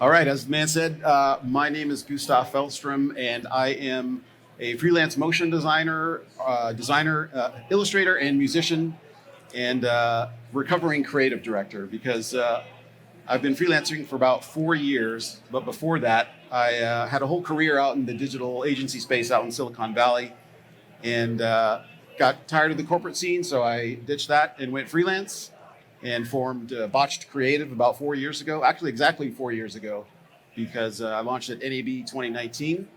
All right, as the man said, my name is Gustaf Fjelstrom, and I am a freelance motion designer, illustrator, and musician, and recovering creative director because I've been freelancing for about 4 years. But before that, I had a whole career out in the digital agency space out in Silicon Valley, and got tired of the corporate scene, so I ditched that and went freelance and formed Botched Creative about 4 years ago, actually exactly 4 years ago, because I launched at NAB 2019.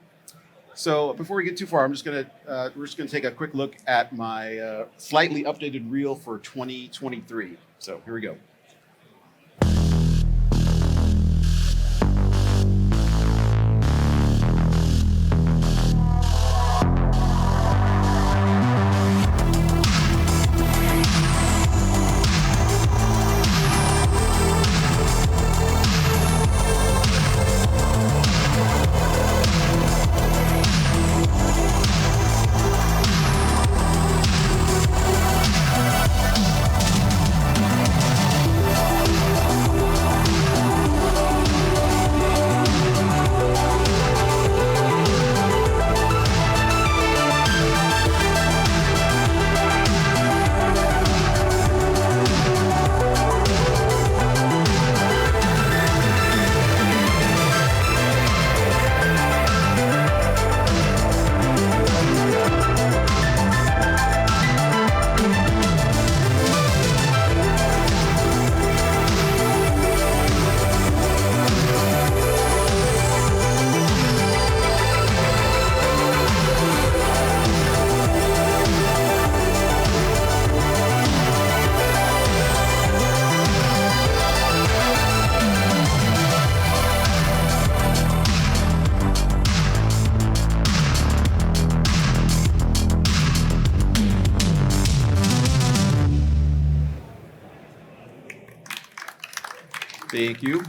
So before we get too far, we're just gonna take a quick look at my slightly updated reel for 2023. So here we go. Thank you.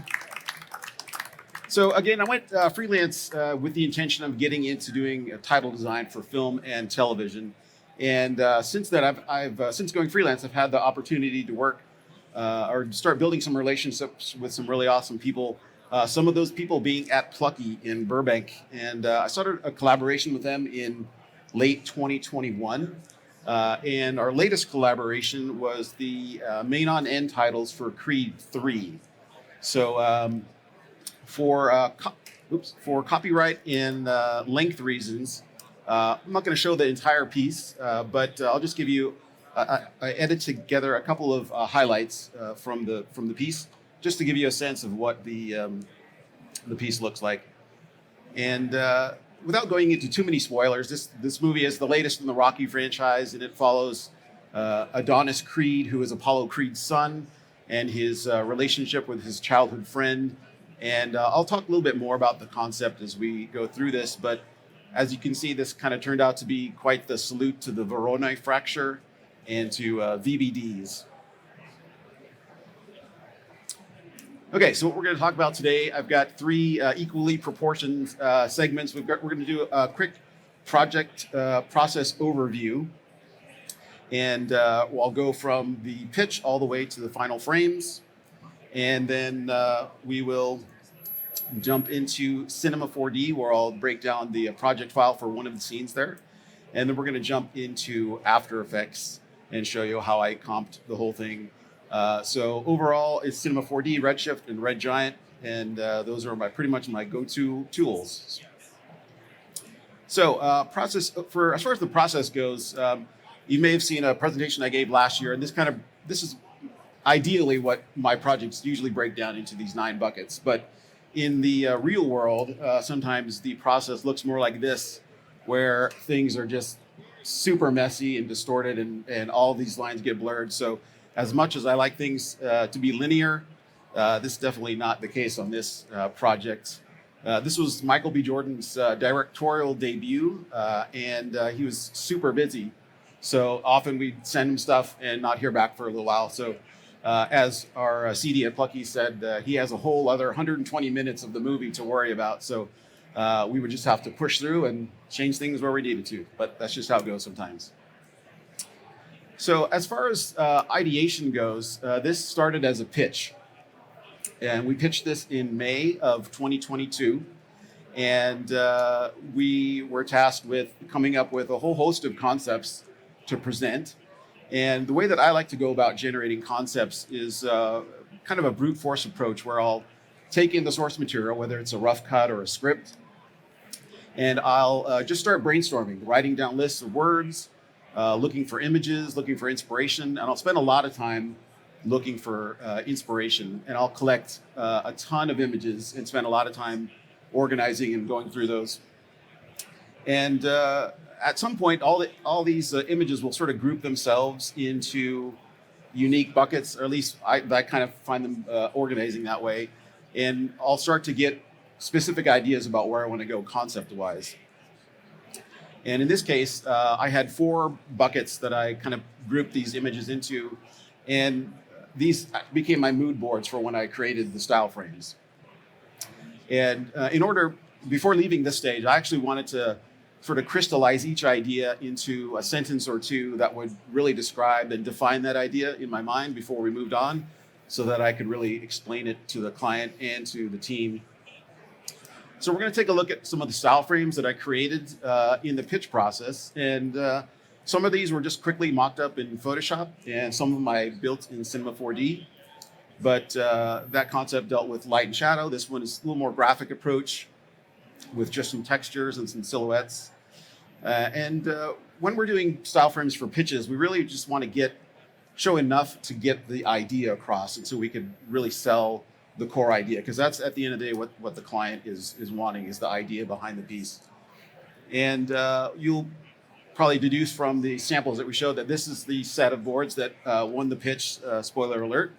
So again, I went freelance with the intention of getting into doing title design for film and television. And since then, since going freelance, I've had the opportunity to work or start building some relationships with some really awesome people. Some of those people being at Plucky in Burbank. And I started a collaboration with them in late 2021. And our latest collaboration was the main on end titles for Creed 3. So for copyright and length reasons, I'm not going to show the entire piece, but I'll just give you. I edited together a couple of highlights from the piece, just to give you a sense of what the piece looks like. And without going into too many spoilers, this movie is the latest in the Rocky franchise, and it follows Adonis Creed, who is Apollo Creed's son, and his relationship with his childhood friend. And I'll talk a little bit more about the concept as we go through this, but as you can see, this kind of turned out to be quite the salute to the Verona Fracture and to VBDs. Okay, so what we're going to talk about today, I've got three equally proportioned segments. We're going to do a quick project process overview. And I'll go from the pitch all the way to the final frames. And then we will jump into Cinema 4D, where I'll break down the project file for one of the scenes there. And then we're going to jump into After Effects and show you how I comped the whole thing. So overall, it's Cinema 4D, Redshift, and Red Giant. And those are pretty much my go-to tools. So as far as the process goes, you may have seen a presentation I gave last year, and this is ideally what my projects usually break down into, these 9 buckets. But in the real world, sometimes the process looks more like this, where things are just super messy and distorted, and all these lines get blurred. So as much as I like things to be linear, this is definitely not the case on this project. This was Michael B. Jordan's directorial debut, and he was super busy. So often we'd send him stuff and not hear back for a little while. So as our CD at Plucky said, he has a whole other 120 minutes of the movie to worry about. So we would just have to push through and change things where we needed to. But that's just how it goes sometimes. So as far as ideation goes, this started as a pitch. And we pitched this in May of 2022. And we were tasked with coming up with a whole host of concepts to present. And the way that I like to go about generating concepts is kind of a brute force approach where I'll take in the source material, whether it's a rough cut or a script, and I'll just start brainstorming, writing down lists of words, looking for images, looking for inspiration, and I'll spend a lot of time looking for inspiration, and I'll collect a ton of images and spend a lot of time organizing and going through those. And at some point, all these images will sort of group themselves into unique buckets, or at least I kind of find them organizing that way. And I'll start to get specific ideas about where I want to go concept-wise. And in this case, I had 4 buckets that I kind of grouped these images into, and these became my mood boards for when I created the style frames. And before leaving this stage, I actually wanted to sort of crystallize each idea into a sentence or two that would really describe and define that idea in my mind before we moved on, so that I could really explain it to the client and to the team. So we're going to take a look at some of the style frames that I created in the pitch process. And some of these were just quickly mocked up in Photoshop, and some of them I built in Cinema 4D. But that concept dealt with light and shadow. This one is a little more graphic approach with just some textures and some silhouettes. And when we're doing style frames for pitches, we really just want to show enough to get the idea across, and so we could really sell the core idea, because that's at the end of the day what the client is wanting, is the idea behind the piece. And you'll probably deduce from the samples that we showed that this is the set of boards that won the pitch, spoiler alert.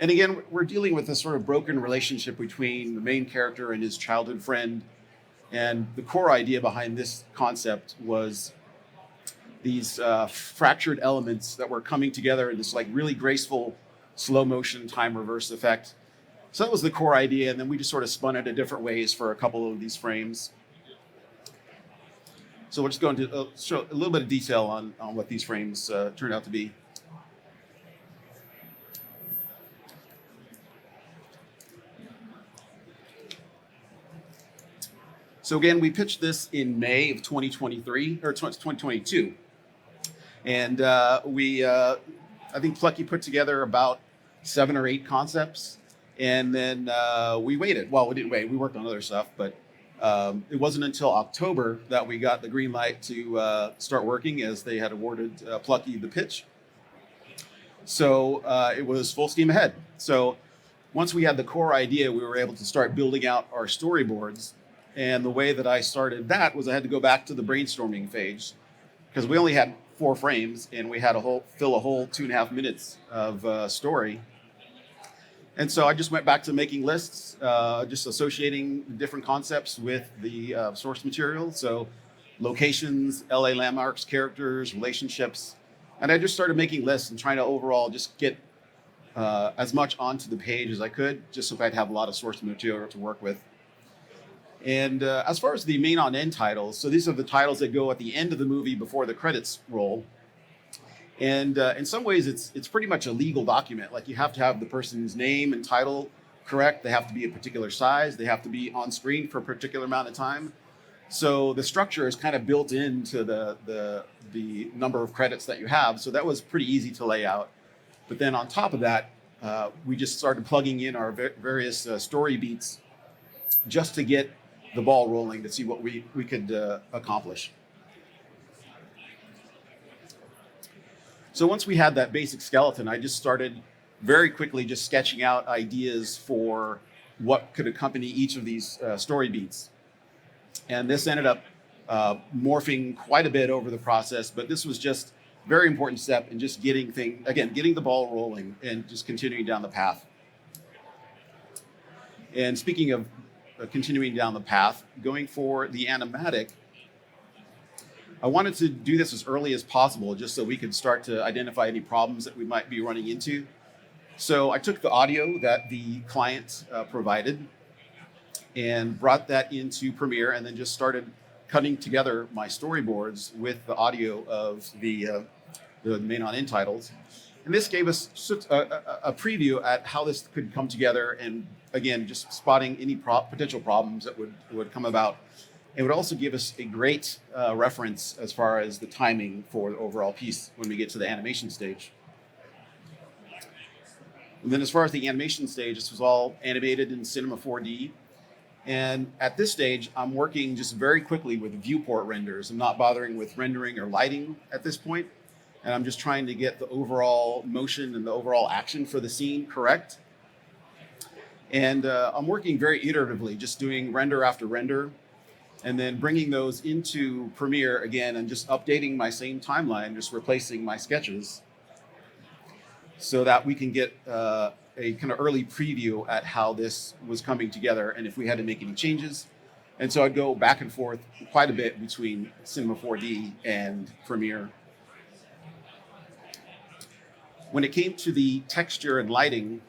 And again, we're dealing with this sort of broken relationship between the main character and his childhood friend. And the core idea behind this concept was these fractured elements that were coming together in this like really graceful slow motion time reverse effect. So that was the core idea, and then we just sort of spun it in different ways for a couple of these frames. So we'll just go into show a little bit of detail on what these frames turned out to be. So again, we pitched this in May of 2023, or 2022. And I think Plucky put together about 7 or 8 concepts. And then we waited. Well, we didn't wait. We worked on other stuff, but it wasn't until October that we got the green light to start working, as they had awarded Plucky the pitch. So it was full steam ahead. So once we had the core idea, we were able to start building out our storyboards. And the way that I started that was I had to go back to the brainstorming phase, because we only had 4 frames and we had fill a whole 2.5 minutes of story. And so I just went back to making lists, just associating different concepts with the source material. So locations, LA landmarks, characters, relationships. And I just started making lists and trying to overall just get as much onto the page as I could, just so I'd have a lot of source material to work with. And as far as the main on end titles, so these are the titles that go at the end of the movie before the credits roll. And in some ways, it's pretty much a legal document. Like, you have to have the person's name and title correct. They have to be a particular size. They have to be on screen for a particular amount of time. So the structure is kind of built into the number of credits that you have. So that was pretty easy to lay out. But then on top of that, we just started plugging in our various story beats just to get the ball rolling, to see what we could accomplish. So once we had that basic skeleton, I just started very quickly just sketching out ideas for what could accompany each of these story beats. And this ended up morphing quite a bit over the process, but this was just a very important step in just getting the ball rolling and just continuing down the path. And speaking of continuing down the path, going for the Animatic, I wanted to do this as early as possible, just so we could start to identify any problems that we might be running into. So I took the audio that the client provided and brought that into Premiere, and then just started cutting together my storyboards with the audio of the main on end titles. And this gave us a preview at how this could come together, and again, just spotting any potential problems that would come about. It would also give us a great reference as far as the timing for the overall piece when we get to the animation stage. And then as far as the animation stage, this was all animated in Cinema 4D. And at this stage, I'm working just very quickly with viewport renders. I'm not bothering with rendering or lighting at this point. And I'm just trying to get the overall motion and the overall action for the scene correct. And I'm working very iteratively, just doing render after render, and then bringing those into Premiere again and just updating my same timeline, just replacing my sketches so that we can get a kind of early preview at how this was coming together and if we had to make any changes. And so I'd go back and forth quite a bit between Cinema 4D and Premiere. When it came to the texture and lighting,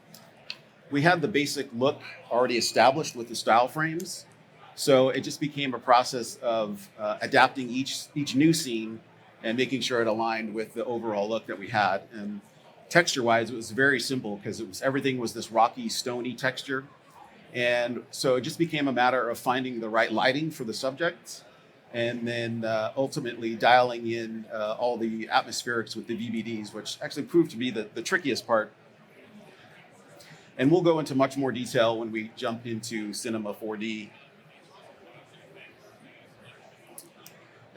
we had the basic look already established with the style frames. So it just became a process of adapting each new scene and making sure it aligned with the overall look that we had. And texture-wise, it was very simple because everything was this rocky, stony texture. And so it just became a matter of finding the right lighting for the subjects, and then ultimately dialing in all the atmospherics with the VBDs, which actually proved to be the trickiest part. And we'll go into much more detail when we jump into Cinema 4D.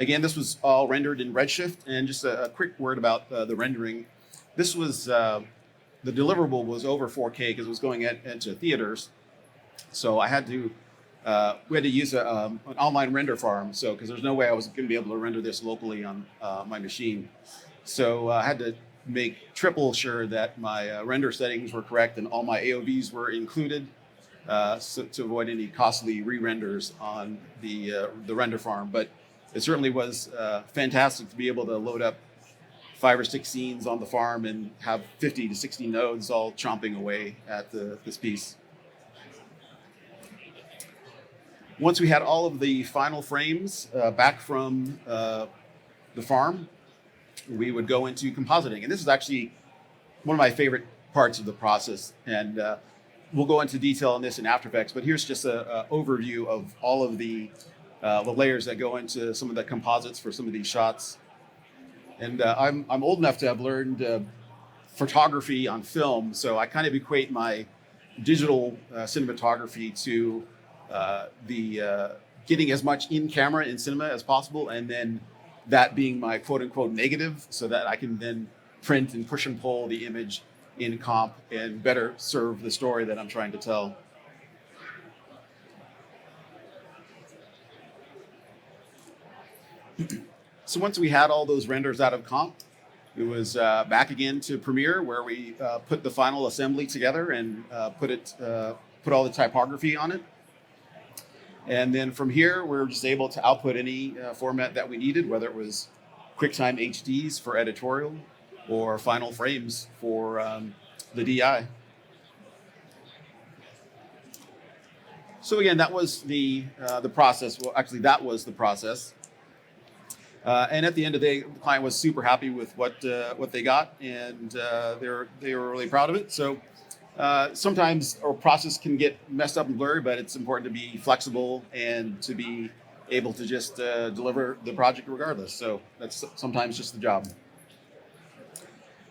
Again, this was all rendered in Redshift, and just a quick word about the rendering. This was, the deliverable was over 4K because it was going into theaters. So we had to use an online render farm, because there's no way I was going to be able to render this locally on my machine. So I had to make triple sure that my render settings were correct and all my AOVs were included, to avoid any costly re-renders on the render farm. But it certainly was fantastic to be able to load up 5 or 6 scenes on the farm and have 50 to 60 nodes all chomping away at this piece. Once we had all of the final frames back from the farm, we would go into compositing. And this is actually one of my favorite parts of the process. And we'll go into detail on this in After Effects, but here's just an overview of all of the layers that go into some of the composites for some of these shots. And I'm old enough to have learned photography on film, so I kind of equate my digital cinematography to getting as much in camera in cinema as possible, and then that being my quote unquote negative, so that I can then print and push and pull the image in comp and better serve the story that I'm trying to tell. So once we had all those renders out of comp, it was back again to Premiere, where we put the final assembly together and put all the typography on it. And then from here, we were just able to output any format that we needed, whether it was QuickTime HDs for editorial or final frames for the DI. So again, that was the process. Well, actually, that was the process. And at the end of the day, the client was super happy with what they got, and they were really proud of it. So sometimes our process can get messed up and blurry, but it's important to be flexible and to be able to just deliver the project regardless. So that's sometimes just the job.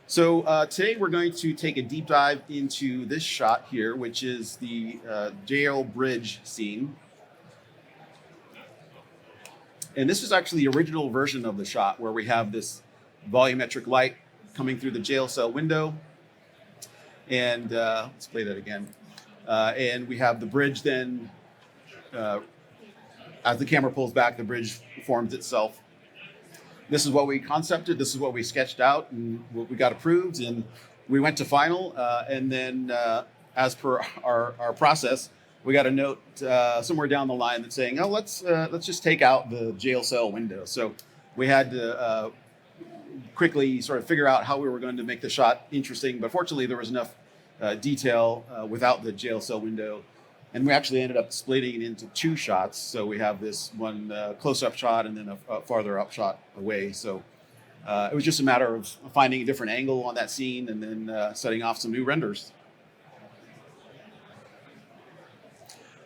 So today we're going to take a deep dive into this shot here, which is the jail bridge scene. And this is actually the original version of the shot, where we have this volumetric light coming through the jail cell window. And let's play that again. And we have the bridge then, as the camera pulls back, the bridge forms itself. This is what we concepted, this is what we sketched out, and what we got approved, and we went to final. And then as per our process, we got a note somewhere down the line that's saying, oh, let's just take out the jail cell window. So we had to quickly sort of figure out how we were going to make the shot interesting, but fortunately there was enough detail without the jail cell window, and we actually ended up splitting it into 2 shots. So we have this one close-up shot and then a farther up shot away. So It was just a matter of finding a different angle on that scene and then setting off some new renders.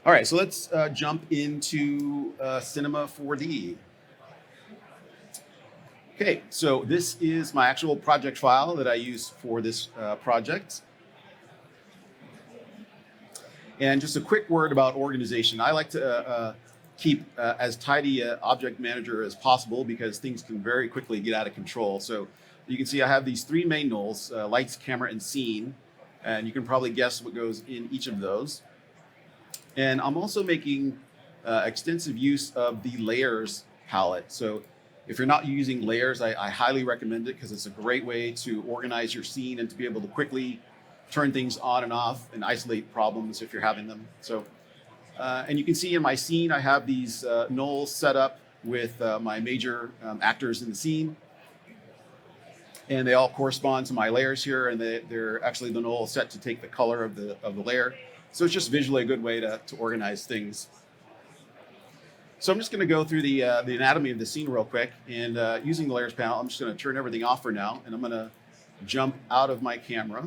All right, so let's jump into Cinema 4D. Okay, so this is my actual project file that I use for this project. And just a quick word about organization. I like to keep as tidy an object manager as possible because things can very quickly get out of control. So you can see I have these three main nulls, lights, camera, and scene. And you can probably guess what goes in each of those. And I'm also making extensive use of the layers palette. So if you're not using layers, I highly recommend it because it's a great way to organize your scene and to be able to quickly turn things on and off and isolate problems if you're having them. So, and you can see in my scene, I have these nulls set up with my major actors in the scene. And they all correspond to my layers here, and they're actually the null set to take the color of the layer. So it's just visually a good way to organize things. So I'm just going to go through the anatomy of the scene real quick, and using the layers panel, I'm just going to turn everything off for now, and I'm going to jump out of my camera.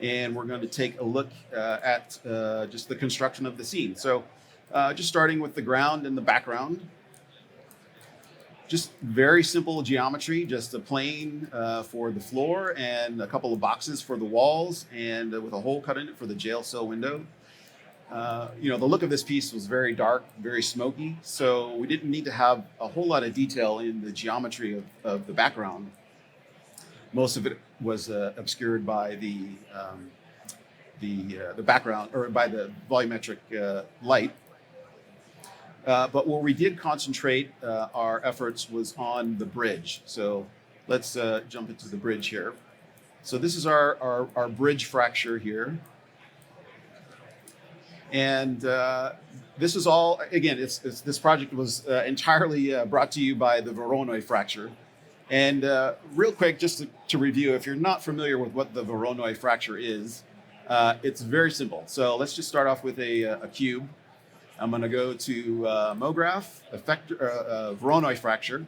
And we're going to take a look at just the construction of the scene. So just starting with the ground and the background. Just very simple geometry, just a plane for the floor and a couple of boxes for the walls and with a hole cut in it for the jail cell window. The look of this piece was very dark, very smoky, so we didn't need to have a whole lot of detail in the geometry of the background. Most of it was obscured by the background, or by the volumetric light. But where we did concentrate our efforts was on the bridge. So let's jump into the bridge here. So this is our bridge fracture here. And this is all, again, this project was entirely brought to you by the Verona Fracture. And real quick, just to review, if you're not familiar with what the Verona Fracture is, it's very simple. So let's just start off with a cube. I'm going to go to MoGraph, Effector, Verona Fracture.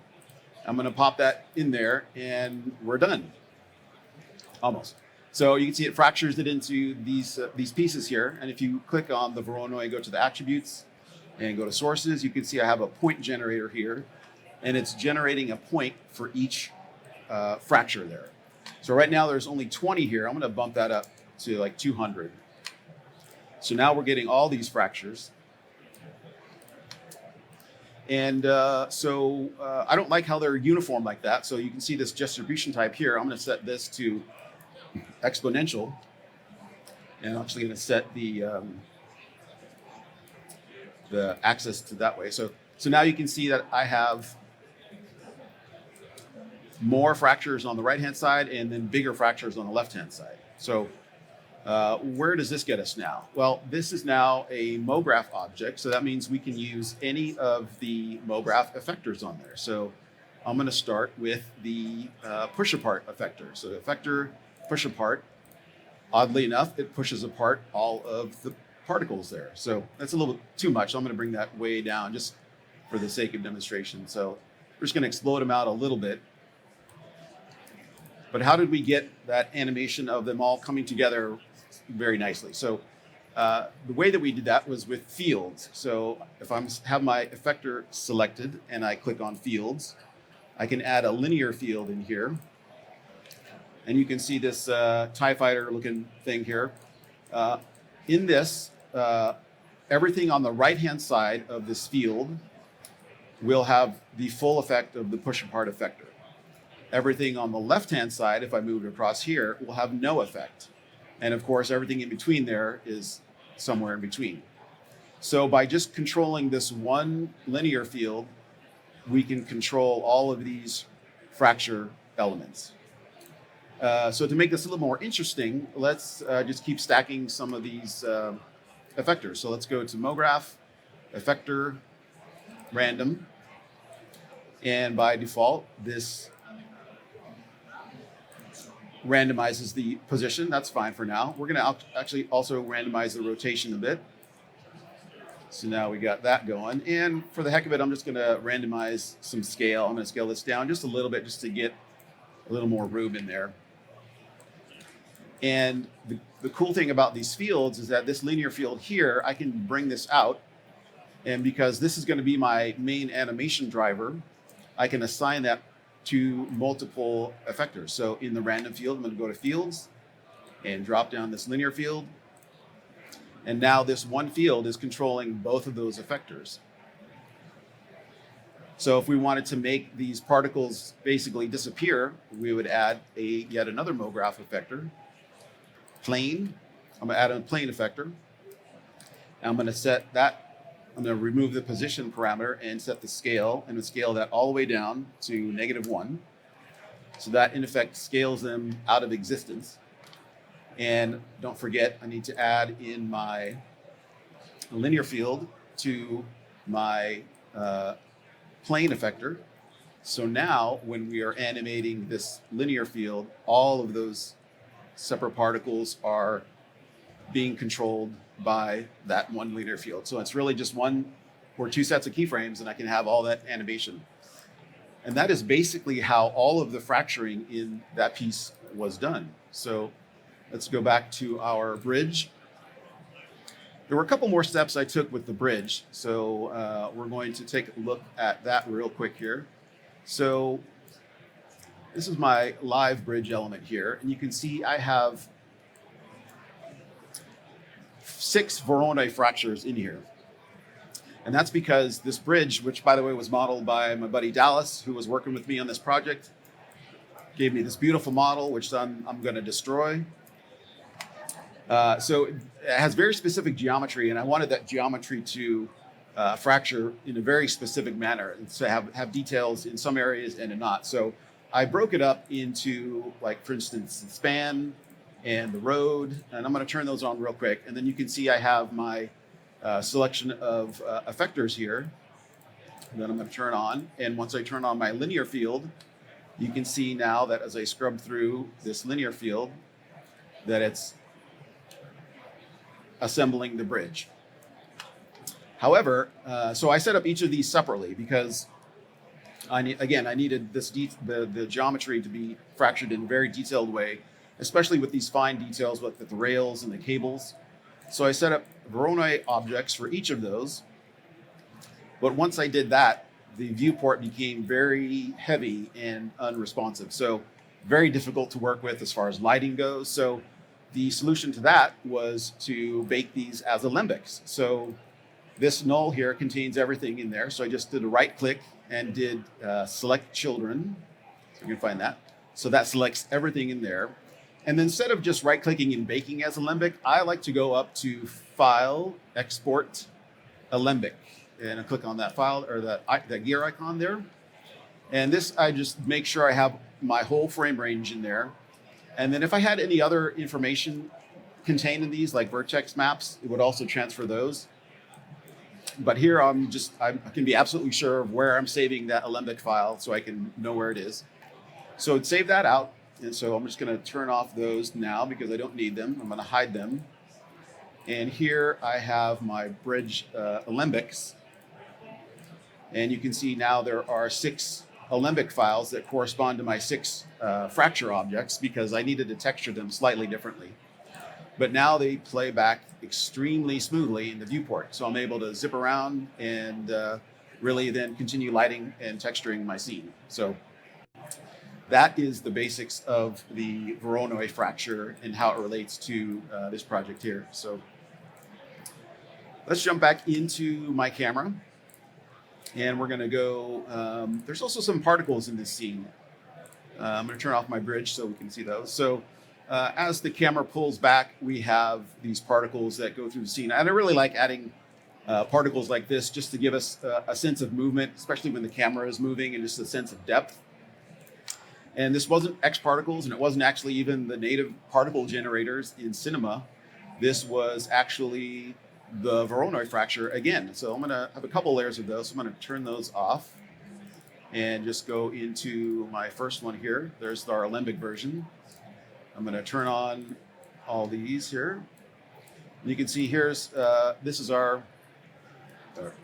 I'm going to pop that in there, and we're done. Almost. So you can see it fractures it into these pieces here. And if you click on the Verona and go to the attributes and go to sources, you can see I have a point generator here, and it's generating a point for each fracture there. So right now there's only 20 here. I'm going to bump that up to like 200. So now we're getting all these fractures. And I don't like how they're uniform like that. So you can see this distribution type here. I'm going to set this to exponential. And I'm actually going to set the axis to that way. So now you can see that I have more fractures on the right-hand side and then bigger fractures on the left-hand side. So where does this get us now? Well, this is now a MoGraph object, so that means we can use any of the MoGraph effectors on there. So I'm going to start with the push apart effector. So the effector push apart, oddly enough, it pushes apart all of the particles there. So that's a little too much. So I'm going to bring that way down just for the sake of demonstration. So we're just going to explode them out a little bit. But how did we get that animation of them all coming together very nicely? So the way that we did that was with fields. So if I have my effector selected and I click on fields, I can add a linear field in here. And you can see this TIE fighter looking thing here. In this, everything on the right-hand side of this field will have the full effect of the push apart effector. Everything on the left-hand side, if I move it across here, will have no effect. And of course, everything in between there is somewhere in between. So by just controlling this one linear field, we can control all of these fracture elements. So to make this a little more interesting, let's just keep stacking some of these effectors. So let's go to MoGraph, effector, random. And by default, this randomizes the position. That's fine for now. We're going to actually also randomize the rotation a bit. So now we got that going. And for the heck of it, I'm just going to randomize some scale. I'm going to scale this down just a little bit just to get a little more room in there. And the cool thing about these fields is that this linear field here, I can bring this out. And because this is going to be my main animation driver, I can assign that to multiple effectors. So in the random field, I'm going to go to fields and drop down this linear field. And now this one field is controlling both of those effectors. So if we wanted to make these particles basically disappear, we would add yet another MoGraph effector. Plane, I'm going to add a plane effector. And I'm going to set that, I'm going to remove the position parameter and set the scale, and scale that all the way down to -1. So that in effect scales them out of existence. And don't forget, I need to add in my linear field to my plane effector. So now when we are animating this linear field, all of those separate particles are being controlled by that one linear field. So it's really just one or two sets of keyframes and I can have all that animation. And that is basically how all of the fracturing in that piece was done. So let's go back to our bridge. There were a couple more steps I took with the bridge. So we're going to take a look at that real quick here. So this is my live bridge element here. And you can see I have 6 Verona fractures in here. And that's because this bridge, which by the way was modeled by my buddy Dallas, who was working with me on this project, gave me this beautiful model, which I'm going to destroy. So it has very specific geometry, and I wanted that geometry to fracture in a very specific manner, and to have details in some areas and in not. So I broke it up into, like, for instance, the span and the road, and I'm going to turn those on real quick. And then you can see I have my selection of effectors here that I'm going to turn on. And once I turn on my linear field, you can see now that as I scrub through this linear field, that it's assembling the bridge. However, so I set up each of these separately because I needed this the geometry to be fractured in a very detailed way, especially with these fine details with the rails and the cables. So I set up Verona objects for each of those. But once I did that, the viewport became very heavy and unresponsive. So very difficult to work with as far as lighting goes. So the solution to that was to bake these as Alembics. So this null here contains everything in there. So I just did a right click and did select children. So you can find that. So that selects everything in there. And then instead of just right clicking and baking as Alembic, I like to go up to File, Export, Alembic. And I click on that file or that gear icon there. And this, I just make sure I have my whole frame range in there. And then if I had any other information contained in these, like vertex maps, it would also transfer those. But here I can be absolutely sure of where I'm saving that Alembic file so I can know where it is. So I'd save that out. And so I'm just going to turn off those now because I don't need them. I'm going to hide them. And here I have my bridge Alembics. And you can see now there are 6 Alembic files that correspond to my 6 fracture objects because I needed to texture them slightly differently. But now they play back extremely smoothly in the viewport. So I'm able to zip around and really then continue lighting and texturing my scene. So that is the basics of the Verona fracture and how it relates to this project here. So let's jump back into my camera. And we're going to go, there's also some particles in this scene. I'm going to turn off my bridge so we can see those. So as the camera pulls back, we have these particles that go through the scene. And I really like adding particles like this just to give us a sense of movement, especially when the camera is moving, and just a sense of depth. And this wasn't X particles, and it wasn't actually even the native particle generators in cinema. This was actually the Verona fracture again. So I'm going to have a couple layers of those. So I'm going to turn those off and just go into my first one here. There's our Alembic version. I'm going to turn on all these here. And you can see here's, this is our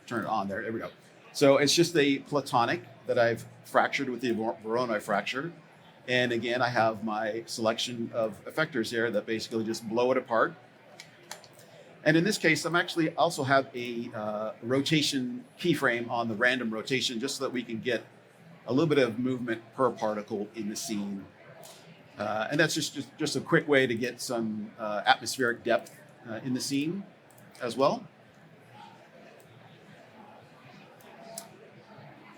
turn it on there. There we go. So it's just a platonic that I've fractured with the Verona Fracture. And again, I have my selection of effectors here that basically just blow it apart. And in this case, I'm actually also have a rotation keyframe on the random rotation, just so that we can get a little bit of movement per particle in the scene. And that's just a quick way to get some atmospheric depth in the scene as well.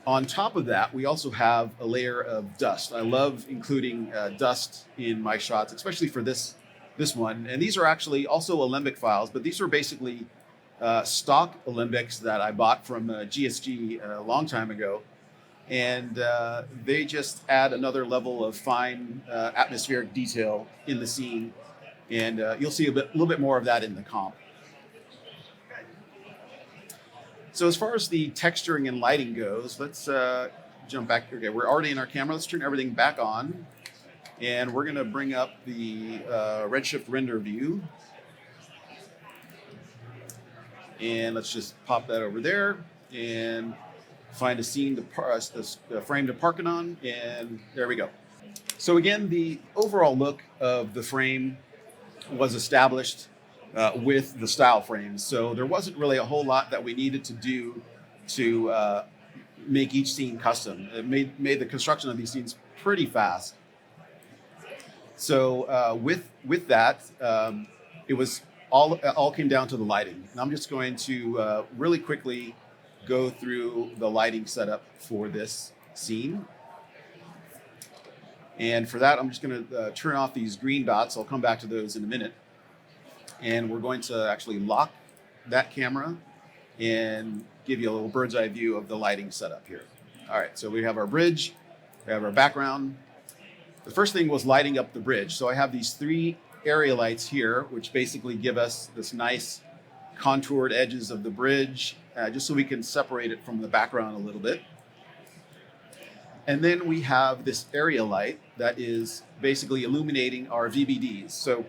On top of that, we also have a layer of dust. I love including dust in my shots, especially for this one. And these are actually also Alembic files, but these are basically stock Alembics that I bought from GSG a long time ago. And they just add another level of fine atmospheric detail in the scene. And you'll see a little bit more of that in the comp. So as far as the texturing and lighting goes, let's jump back. Okay, we're already in our camera. Let's turn everything back on. And we're going to bring up the Redshift render view. And let's just pop that over there and find a scene, a frame to park it on. And there we go. So again, the overall look of the frame was established with the style frames. So there wasn't really a whole lot that we needed to do to make each scene custom. It made the construction of these scenes pretty fast. So with that, it was all came down to the lighting. And I'm just going to really quickly go through the lighting setup for this scene. And for that, I'm just going to turn off these green dots. I'll come back to those in a minute. And we're going to actually lock that camera and give you a little bird's eye view of the lighting setup here. All right, so we have our bridge, we have our background. The first thing was lighting up the bridge. So I have these 3 area lights here, which basically give us this nice contoured edges of the bridge, just so we can separate it from the background a little bit. And then we have this area light that is basically illuminating our VBDs. So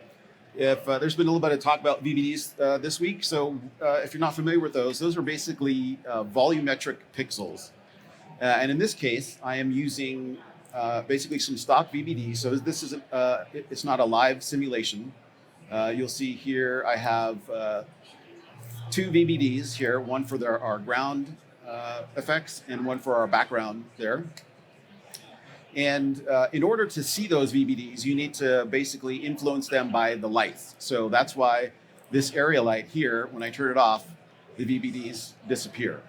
if there's been a little bit of talk about VBDs this week. So if you're not familiar with those are basically volumetric pixels. And in this case, I am using basically some stock VBDs. So this is it's not a live simulation. You'll see here I have 2 VBDs here, one for our ground effects and one for our background there. And in order to see those VBDs, you need to basically influence them by the lights. So that's why this area light here, when I turn it off, the VBDs disappear.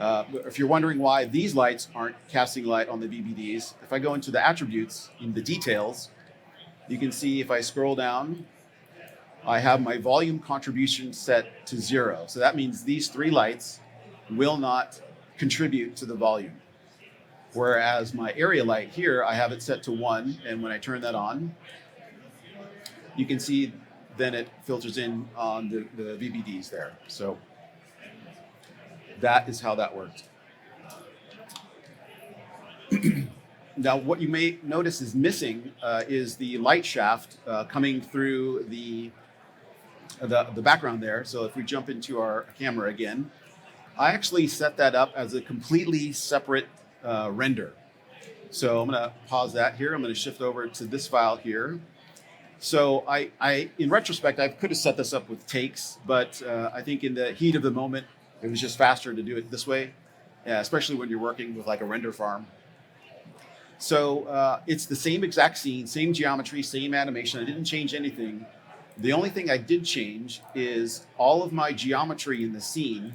If you're wondering why these lights aren't casting light on the VBDs, if I go into the attributes in the details, you can see if I scroll down, I have my volume contribution set to 0. So that means these 3 lights will not contribute to the volume. Whereas my area light here, I have it set to 1. And when I turn that on, you can see then it filters in on the VBDs there. So that is how that works. Now, what you may notice is missing is the light shaft coming through the background there. So if we jump into our camera again, I actually set that up as a completely separate render. So I'm going to pause that here. I'm going to shift over to this file here. So I in retrospect, I could have set this up with takes, but I think in the heat of the moment, it was just faster to do it this way, especially when you're working with like a render farm. So it's the same exact scene, same geometry, same animation. I didn't change anything. The only thing I did change is all of my geometry in the scene.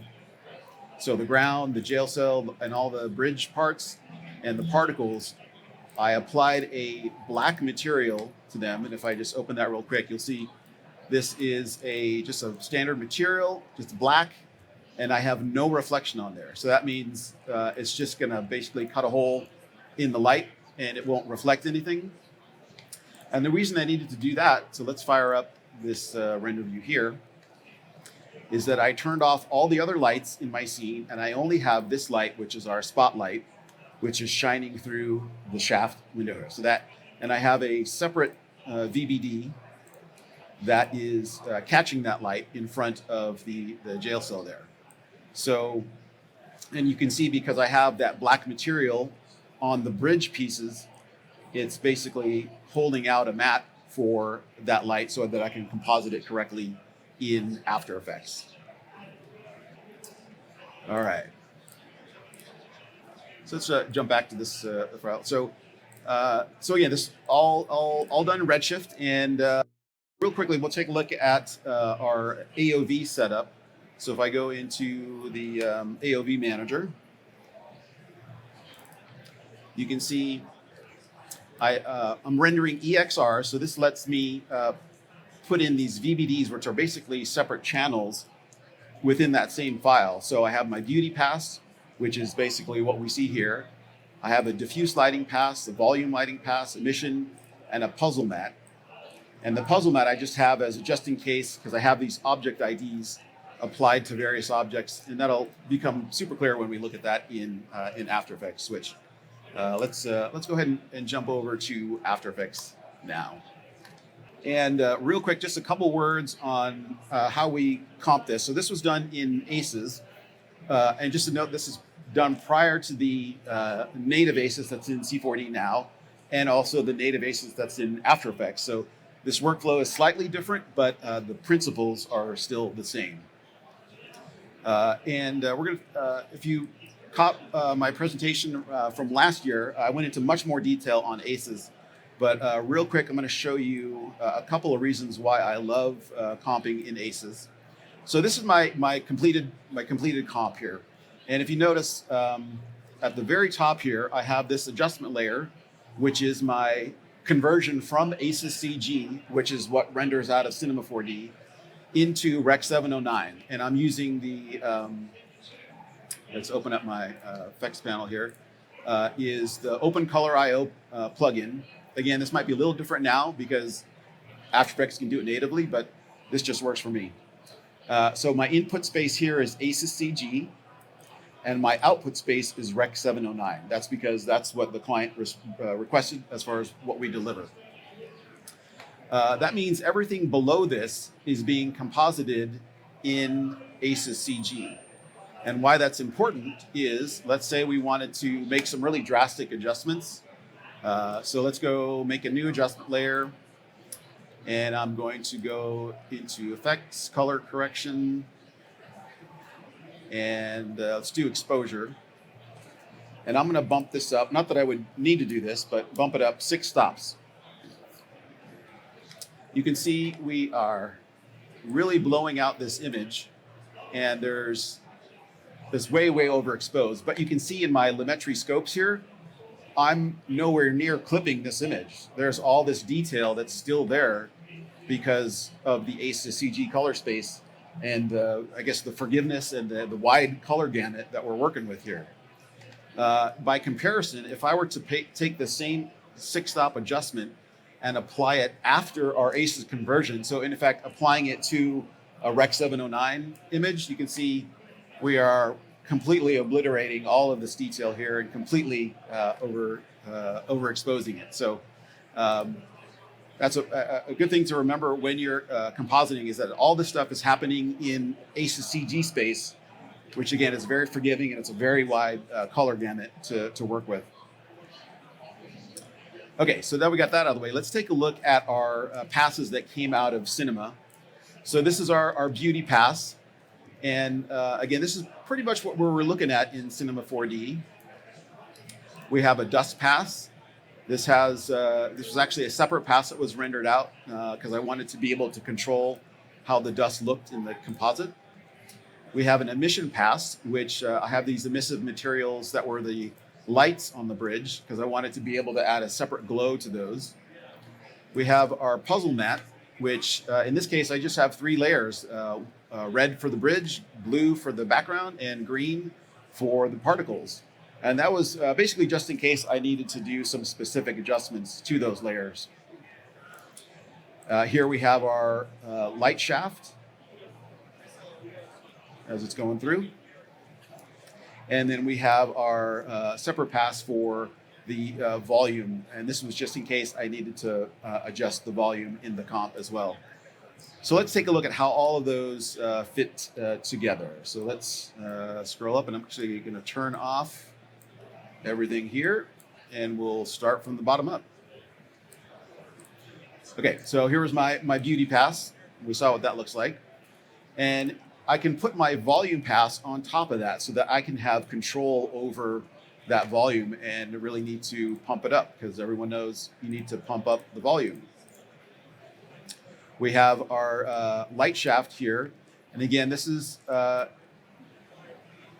So the ground, the jail cell, and all the bridge parts and the particles, I applied a black material to them. And if I just open that real quick, you'll see this is just a standard material, just black, and I have no reflection on there. So that means it's just gonna basically cut a hole in the light and it won't reflect anything. And the reason I needed to do that, so let's fire up this render view here, is that I turned off all the other lights in my scene and I only have this light, which is our spotlight, which is shining through the shaft window here. So that, and I have a separate VBD that is catching that light in front of the jail cell there. So, and you can see because I have that black material on the bridge pieces, it's basically holding out a mat for that light so that I can composite it correctly in After Effects. All right. So let's jump back to this file. So again, this all done in Redshift, and real quickly, we'll take a look at our AOV setup. So if I go into the AOV manager, you can see I'm rendering EXR. So this lets me put in these VBDs, which are basically separate channels within that same file. So I have my beauty pass, which is basically what we see here. I have a diffuse lighting pass, a volume lighting pass, emission, and a puzzle mat. And the puzzle mat I just have as a just in case, because I have these object IDs applied to various objects, and that'll become super clear when we look at that in After Effects Switch. Let's go ahead and jump over to After Effects now. And real quick, just a couple words on how we comp this. So this was done in ACES. And just to note, this is done prior to the native ACES that's in C4D now, and also the native ACES that's in After Effects. So this workflow is slightly different, but the principles are still the same. We're going to, if you caught my presentation from last year, I went into much more detail on ACES. But real quick, I'm going to show you a couple of reasons why I love comping in ACES. So this is my completed comp here, and if you notice at the very top here, I have this adjustment layer, which is my conversion from ACES CG, which is what renders out of Cinema 4D, into Rec 709, and I'm using the. Let's open up my effects panel here. Is the Open Color IO plugin. Again, this might be a little different now because After Effects can do it natively, but this just works for me. So my input space here is ACES CG, and my output space is Rec 709. That's because that's what the client requested as far as what we deliver. That means everything below this is being composited in ACES CG. And why that's important is, let's say we wanted to make some really drastic adjustments. So let's go make a new adjustment layer. And I'm going to go into Effects, Color Correction, and let's do Exposure. And I'm going to bump this up. Not that I would need to do this, but bump it up 6 stops. You can see we are really blowing out this image, and there's this way overexposed. But you can see in my Lumetri scopes here, I'm nowhere near clipping this image. There's all this detail that's still there because of the ACES CG color space and I guess the forgiveness and the wide color gamut that we're working with here. By comparison, if I were to take the same 6-stop adjustment and apply it after our ACES conversion, so in effect applying it to a Rec 709 image, you can see we are completely obliterating all of this detail here and completely overexposing it. So that's a good thing to remember when you're compositing, is that all this stuff is happening in ACES CG space, which again is very forgiving and it's a very wide color gamut to work with. Okay, so now we got that out of the way. Let's take a look at our passes that came out of Cinema. So this is our beauty pass. And again, this is pretty much what we're looking at in Cinema 4D. We have a dust pass. This was actually a separate pass that was rendered out because I wanted to be able to control how the dust looked in the composite. We have an emission pass, which I have these emissive materials that were the lights on the bridge because I wanted to be able to add a separate glow to those. We have our puzzle mat, which in this case, I just have 3 layers. Red for the bridge, blue for the background, and green for the particles. And that was basically just in case I needed to do some specific adjustments to those layers. Here we have our light shaft as it's going through. And then we have our separate pass for the volume. And this was just in case I needed to adjust the volume in the comp as well. So let's take a look at how all of those fit together. So let's scroll up, and I'm actually going to turn off everything here, and we'll start from the bottom up. Okay, so here was my beauty pass. We saw what that looks like. And I can put my volume pass on top of that so that I can have control over that volume and really need to pump it up, because everyone knows you need to pump up the volume. We have our light shaft here. And again, this is a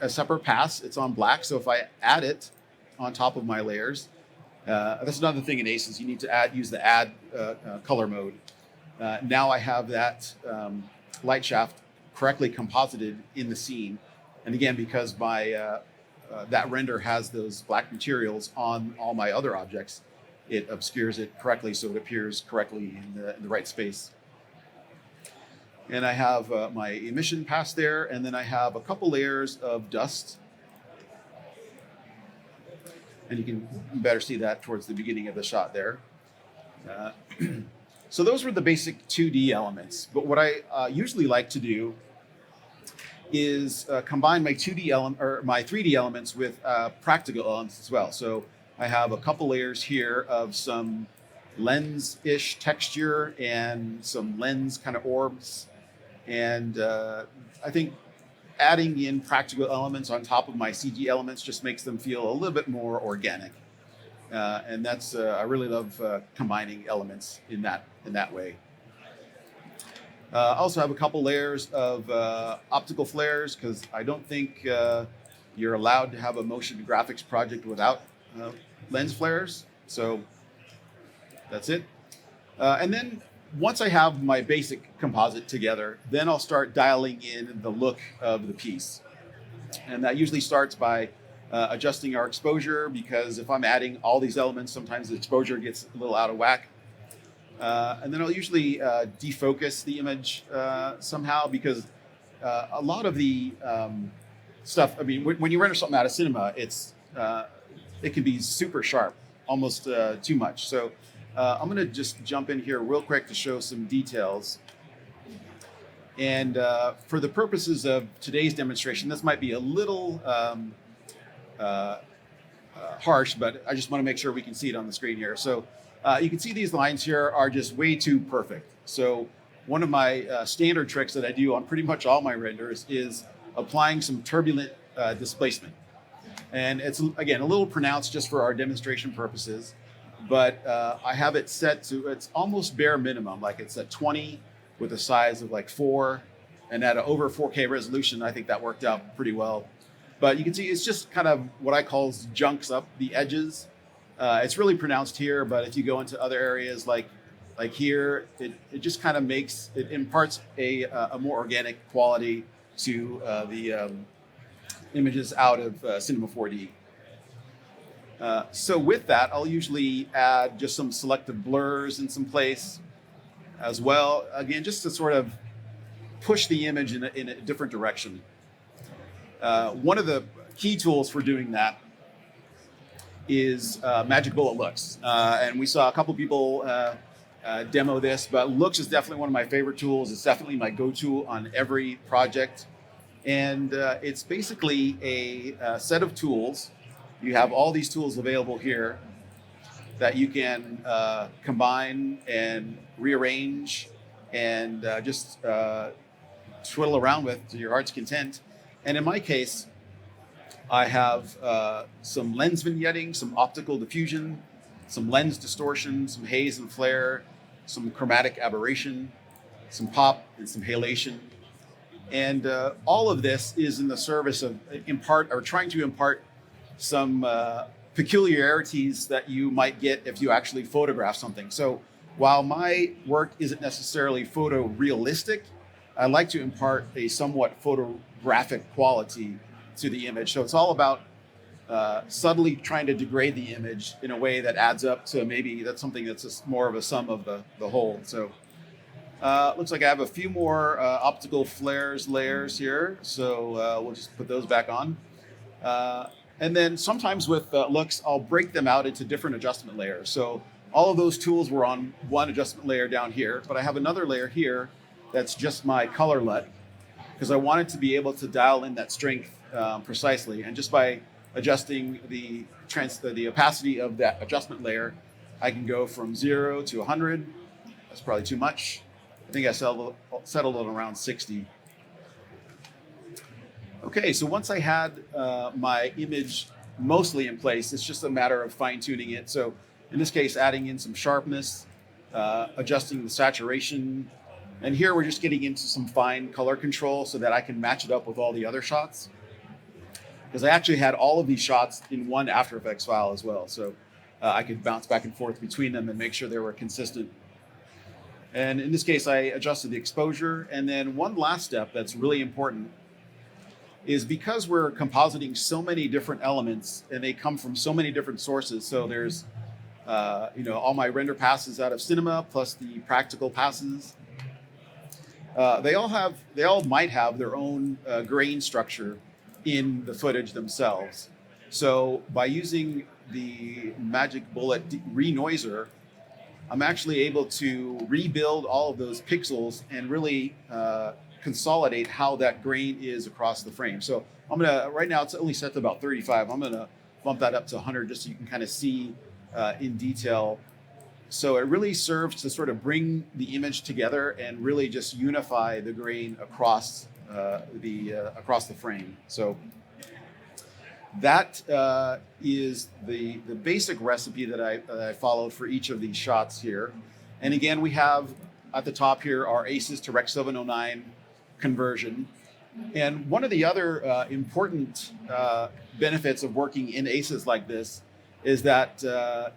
separate pass. It's on black. So if I add it on top of my layers, that's another thing in ACES. You need to use the add color mode. Now I have that light shaft correctly composited in the scene. And again, because my that render has those black materials on all my other objects, it obscures it correctly so it appears correctly in the right space. And I have my emission pass there, and then I have a couple layers of dust. And you can better see that towards the beginning of the shot there. So those were the basic 2D elements. But what I usually like to do is combine my 3D elements with practical elements as well. So I have a couple layers here of some lens-ish texture and some lens kind of orbs. And I think adding in practical elements on top of my CG elements just makes them feel a little bit more organic. And that's I really love combining elements in that way. I also have a couple layers of optical flares, because I don't think you're allowed to have a motion graphics project without lens flares. So that's it. And then once I have my basic composite together, then I'll start dialing in the look of the piece. And that usually starts by adjusting our exposure, because if I'm adding all these elements, sometimes the exposure gets a little out of whack. And then I'll usually defocus the image somehow, because a lot of the stuff, I mean, when you render something out of cinema, it can be super sharp, almost too much. So I'm going to just jump in here real quick to show some details. And for the purposes of today's demonstration, this might be a little harsh, but I just want to make sure we can see it on the screen here. So you can see these lines here are just way too perfect. So one of my standard tricks that I do on pretty much all my renders is applying some turbulent displacement. And it's, again, a little pronounced just for our demonstration purposes, but I have it set to, it's almost bare minimum, like it's at 20 with a size of like 4, and at an over 4K resolution, I think that worked out pretty well. But you can see it's just kind of what I call junks up the edges. It's really pronounced here, but if you go into other areas like here, it just kind of it imparts a more organic quality to the images out of Cinema 4D. So with that, I'll usually add just some selective blurs in some place as well. Again, just to sort of push the image in a different direction. One of the key tools for doing that is Magic Bullet Looks. And we saw a couple people demo this, but Looks is definitely one of my favorite tools. It's definitely my go-to on every project. And it's basically a set of tools. You have all these tools available here that you can combine and rearrange and just twiddle around with to your heart's content. And in my case, I have some lens vignetting, some optical diffusion, some lens distortion, some haze and flare, some chromatic aberration, some pop, and some halation. And all of this is in the service of trying to impart some peculiarities that you might get if you actually photograph something. So while my work isn't necessarily photorealistic, I like to impart a somewhat photographic quality to the image. So it's all about subtly trying to degrade the image in a way that adds up to maybe that's something that's just more of a sum of the whole. So looks like I have a few more optical flares layers here. So we'll just put those back on. And then sometimes with looks, I'll break them out into different adjustment layers. So all of those tools were on one adjustment layer down here, but I have another layer here that's just my color LUT, because I wanted to be able to dial in that strength precisely. And just by adjusting the opacity of that adjustment layer, I can go from 0 to 100. That's probably too much. I think I settled at around 60. Okay, so once I had my image mostly in place, it's just a matter of fine tuning it. So in this case, adding in some sharpness, adjusting the saturation. And here we're just getting into some fine color control so that I can match it up with all the other shots. Because I actually had all of these shots in one After Effects file as well. So I could bounce back and forth between them and make sure they were consistent. And in this case, I adjusted the exposure. And then one last step that's really important is because we're compositing so many different elements and they come from so many different sources. So there's, all my render passes out of Cinema plus the practical passes. They all might have their own grain structure in the footage themselves. So by using the Magic Bullet Renoiser, I'm actually able to rebuild all of those pixels and really consolidate how that grain is across the frame. So right now it's only set to about 35. I'm gonna bump that up to 100 just so you can kind of see in detail. So it really serves to sort of bring the image together and really just unify the grain across the frame. So that is the basic recipe that I followed for each of these shots here. And again, we have at the top here our ACES to Rec 709 conversion. And one of the other important benefits of working in ACES like this is that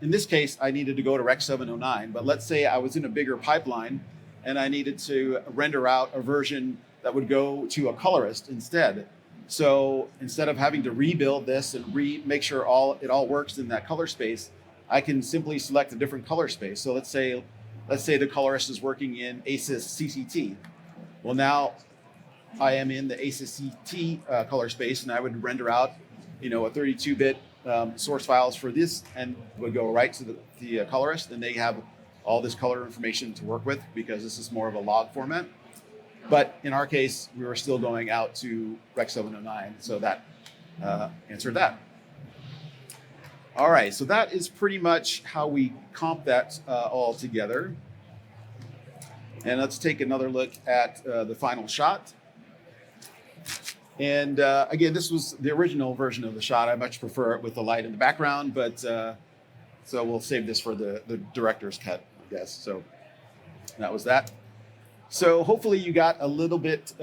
in this case, I needed to go to Rec 709, but let's say I was in a bigger pipeline and I needed to render out a version that would go to a colorist instead. So instead of having to rebuild this and make sure it all works in that color space, I can simply select a different color space. So let's say the colorist is working in ACES CCT. Well, now I am in the ACES CT color space, and I would render out, a 32-bit source files for this, and would go right to the colorist, and they have all this color information to work with because this is more of a log format. But in our case, we were still going out to Rec 709, so that answered that. All right, so that is pretty much how we comp that all together. And let's take another look at the final shot. And again, this was the original version of the shot. I much prefer it with the light in the background, but so we'll save this for the director's cut, I guess. So that was that. So hopefully you got a little bit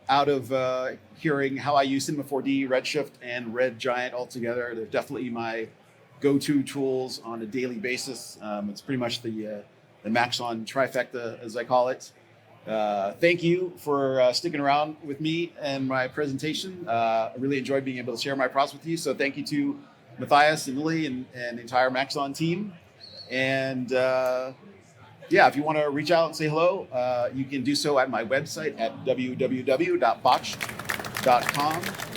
out of hearing how I use Cinema 4D, Redshift, and Red Giant all together. They're definitely my go-to tools on a daily basis. It's pretty much the Maxon trifecta, as I call it. Thank you for sticking around with me and my presentation. I really enjoyed being able to share my process with you. So thank you to Matthias and Lily and the entire Maxon team. And yeah, if you want to reach out and say hello, you can do so at my website at www.botch.com.